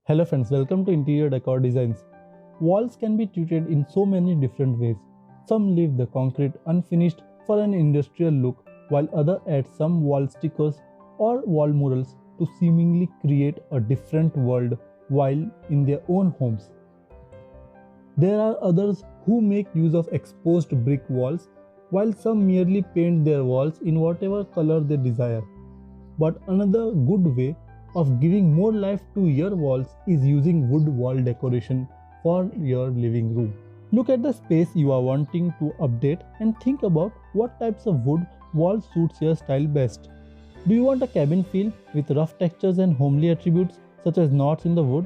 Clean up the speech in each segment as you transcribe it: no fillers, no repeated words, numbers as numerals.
Hello friends, welcome to Interior Decor Designs. Walls can be treated in so many different ways. Some leave the concrete unfinished for an industrial look, while others add some wall stickers or wall murals to seemingly create a different world while in their own homes. There are others who make use of exposed brick walls, while some merely paint their walls in whatever color they desire. But another good way of giving more life to your walls is using wood wall decoration for your living room. Look at the space you are wanting to update and think about what types of wood wall suits your style best. Do you want a cabin feel with rough textures and homely attributes such as knots in the wood?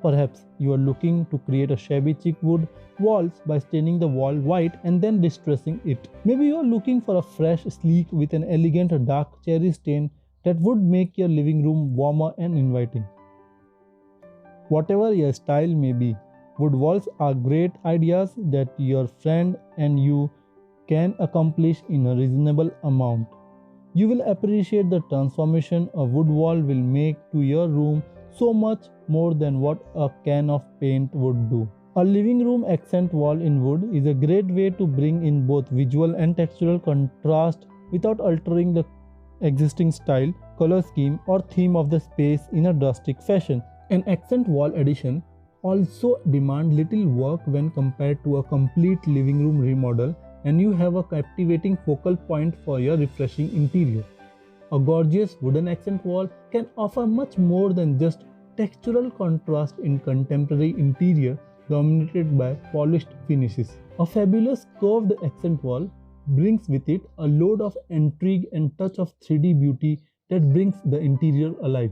Perhaps you are looking to create a shabby chic wood walls by staining the wall white and then distressing it. Maybe you are looking for a fresh, sleek with an elegant dark cherry stain that would make your living room warmer and inviting. Whatever your style may be, wood walls are great ideas that your friend and you can accomplish in a reasonable amount. You will appreciate the transformation a wood wall will make to your room so much more than what a can of paint would do. A living room accent wall in wood is a great way to bring in both visual and textural contrast without altering the existing style, color scheme, or theme of the space in a drastic fashion. An accent wall addition also demands little work when compared to a complete living room remodel, and you have a captivating focal point for your refreshing interior. A gorgeous wooden accent wall can offer much more than just textural contrast in contemporary interior dominated by polished finishes. A fabulous curved accent wall brings with it a load of intrigue and touch of 3D beauty that brings the interior alive.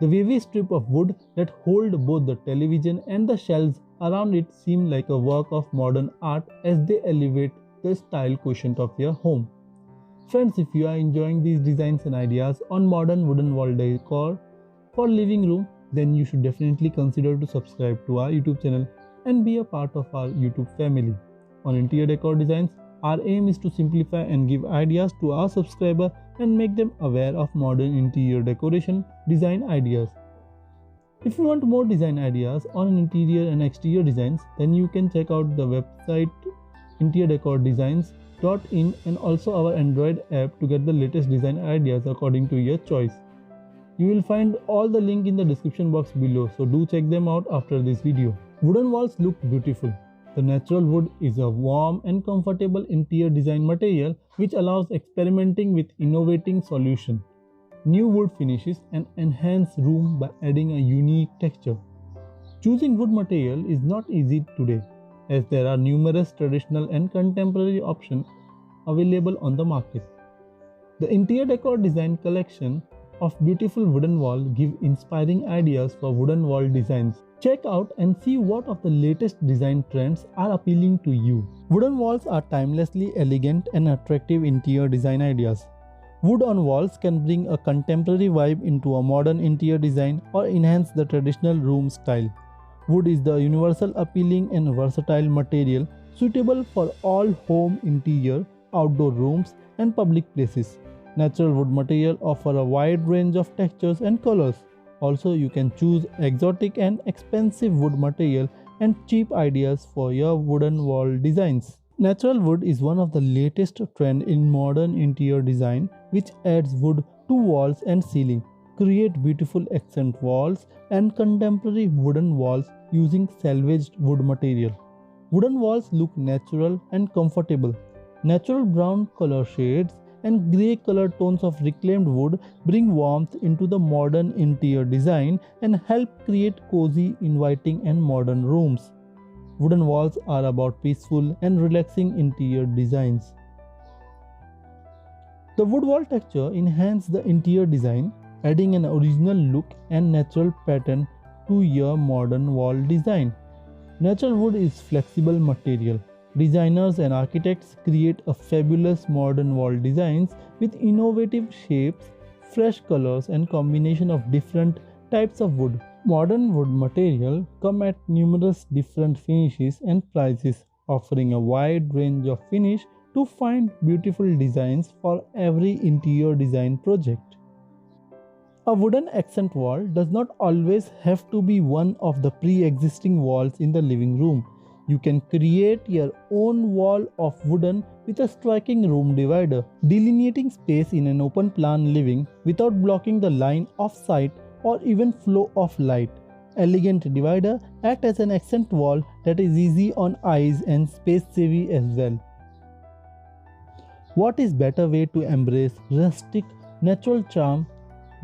The wavy strip of wood that hold both the television and the shelves around it seem like a work of modern art as they elevate the style quotient of your home. Friends, if you are enjoying these designs and ideas on modern wooden wall decor for living room, then you should definitely consider to subscribe to our YouTube channel and be a part of our YouTube family. On Interior Decor Designs, our aim is to simplify and give ideas to our subscribers and make them aware of modern interior decoration design ideas. If you want more design ideas on interior and exterior designs, then you can check out the website interiordecordesigns.in and also our Android app to get the latest design ideas according to your choice. You will find all the link in the description box below, so do check them out after this video. Wooden walls look beautiful. The natural wood is a warm and comfortable interior design material which allows experimenting with innovating solutions. New wood finishes and enhance room by adding a unique texture. Choosing wood material is not easy today, as there are numerous traditional and contemporary options available on the market. The Interior Decor Design collection of beautiful wooden walls give inspiring ideas for wooden wall designs. Check out and see what of the latest design trends are appealing to you. Wooden walls are timelessly elegant and attractive interior design ideas. Wood on walls can bring a contemporary vibe into a modern interior design or enhance the traditional room style. Wood is the universal appealing and versatile material suitable for all home interior, outdoor rooms, and public places. Natural wood material offer a wide range of textures and colors. Also, you can choose exotic and expensive wood material and cheap ideas for your wooden wall designs. Natural wood is one of the latest trends in modern interior design, which adds wood to walls and ceiling, create beautiful accent walls and contemporary wooden walls using salvaged wood material. Wooden walls look natural and comfortable. Natural brown color shades and grey color tones of reclaimed wood bring warmth into the modern interior design and help create cozy, inviting and modern rooms. Wooden walls are about peaceful and relaxing interior designs. The wood wall texture enhances the interior design, adding an original look and natural pattern to your modern wall design. Natural wood is flexible material. Designers and architects create a fabulous modern wall designs with innovative shapes, fresh colors and combination of different types of wood. Modern wood material come at numerous different finishes and prices, offering a wide range of finish to to find beautiful designs for every interior design project. A wooden accent wall does not always have to be one of the pre-existing walls in the living room. You can create your own wall of wooden with a striking room divider, delineating space in an open plan living without blocking the line of sight or even flow of light. Elegant divider act as an accent wall that is easy on eyes and space savvy as well. What is better way to embrace rustic natural charm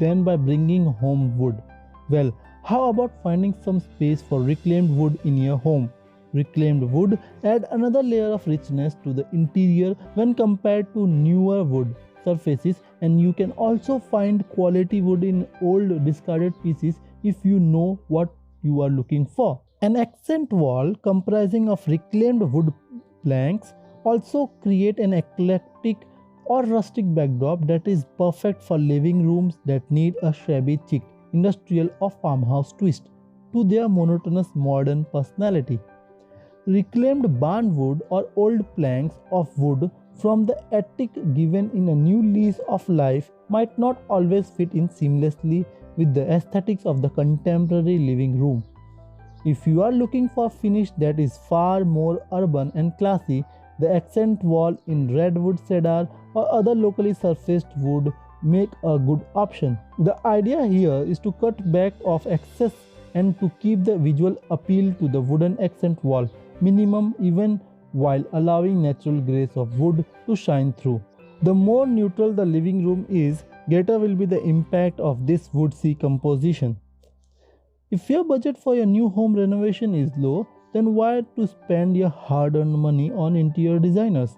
than by bringing home wood? Well, how about finding some space for reclaimed wood in your home? Reclaimed wood add another layer of richness to the interior when compared to newer wood surfaces, and you can also find quality wood in old discarded pieces if you know what you are looking for. An accent wall comprising of reclaimed wood planks also create an eclectic or rustic backdrop that is perfect for living rooms that need a shabby chic, industrial or farmhouse twist to their monotonous modern personality. Reclaimed barn wood or old planks of wood from the attic given in a new lease of life might not always fit in seamlessly with the aesthetics of the contemporary living room. If you are looking for finish that is far more urban and classy, the accent wall in redwood, cedar or other locally surfaced wood make a good option. The idea here is to cut back of excess and to keep the visual appeal to the wooden accent wall minimum, even while allowing natural grace of wood to shine through. The more neutral the living room is, greater will be the impact of this woodsy composition. If your budget for your new home renovation is low, then why to spend your hard-earned money on interior designers?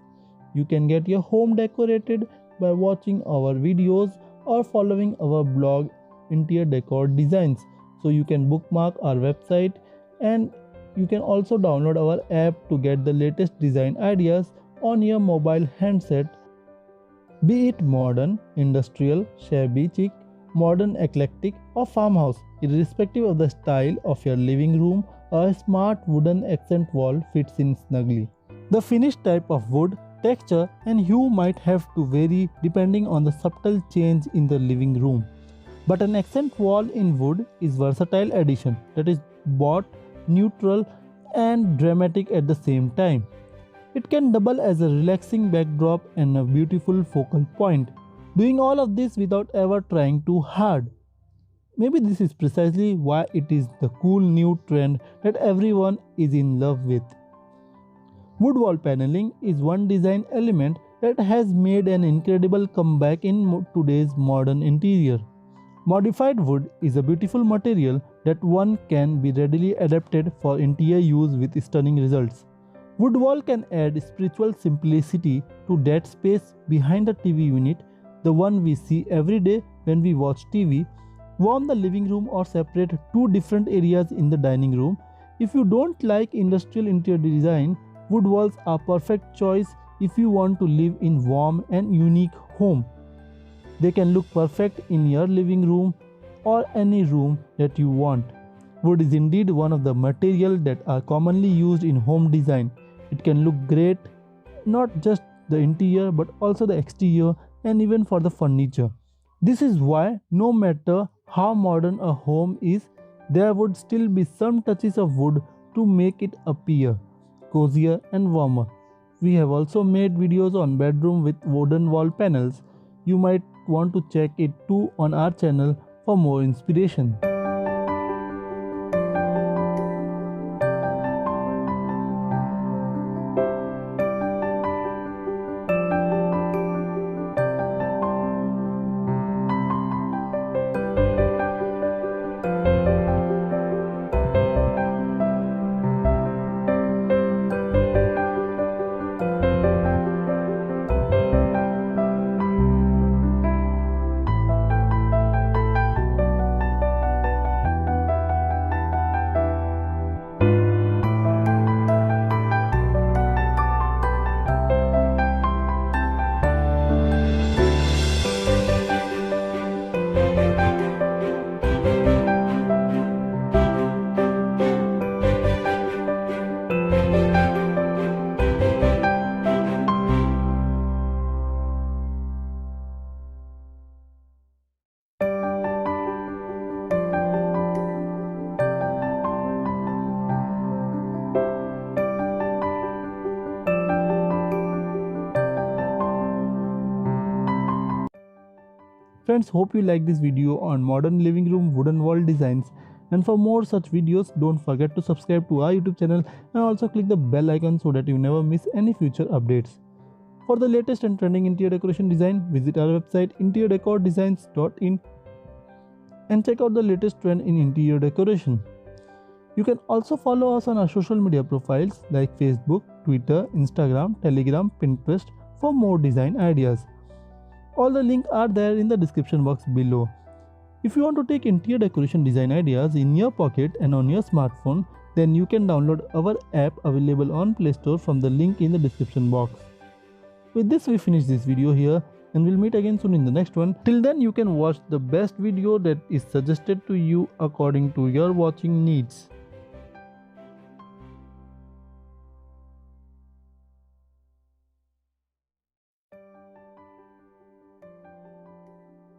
You can get your home decorated by watching our videos or following our blog Interior Decor Designs. So you can bookmark our website, and you can also download our app to get the latest design ideas on your mobile handset, be it modern, industrial, shabby chic, modern eclectic or farmhouse. Irrespective of the style of your living room, a smart wooden accent wall fits in snugly. The finished type of wood, texture and hue might have to vary depending on the subtle change in the living room. But an accent wall in wood is versatile addition that is both neutral and dramatic at the same time. It can double as a relaxing backdrop and a beautiful focal point, doing all of this without ever trying too hard. Maybe this is precisely why it is the cool new trend that everyone is in love with. Wood wall paneling is one design element that has made an incredible comeback in today's modern interior. Modified wood is a beautiful material that one can be readily adapted for interior use with stunning results. Wood wall can add spiritual simplicity to that space behind the TV unit, the one we see every day when we watch TV, warm the living room or separate two different areas in the dining room. If you don't like industrial interior design, wood walls are perfect choice if you want to live in warm and unique home. They can look perfect in your living room or any room that you want. Wood is indeed one of the materials that are commonly used in home design. It can look great not just the interior but also the exterior and even for the furniture. This is why no matter how modern a home is, there would still be some touches of wood to make it appear cozier and warmer. We have also made videos on bedroom with wooden wall panels. You might want to check it too on our channel for more inspiration. Friends, hope you like this video on modern living room wooden wall designs. And for more such videos, don't forget to subscribe to our YouTube channel and also click the bell icon so that you never miss any future updates. For the latest and trending interior decoration design, visit our website interiordecordesigns.in and check out the latest trend in interior decoration. You can also follow us on our social media profiles like Facebook, Twitter, Instagram, Telegram, Pinterest for more design ideas. All the links are there in the description box below. If you want to take interior decoration design ideas in your pocket and on your smartphone, then you can download our app available on Play Store from the link in the description box. With this, we finish this video here and we'll meet again soon in the next one. Till then, you can watch the best video that is suggested to you according to your watching needs.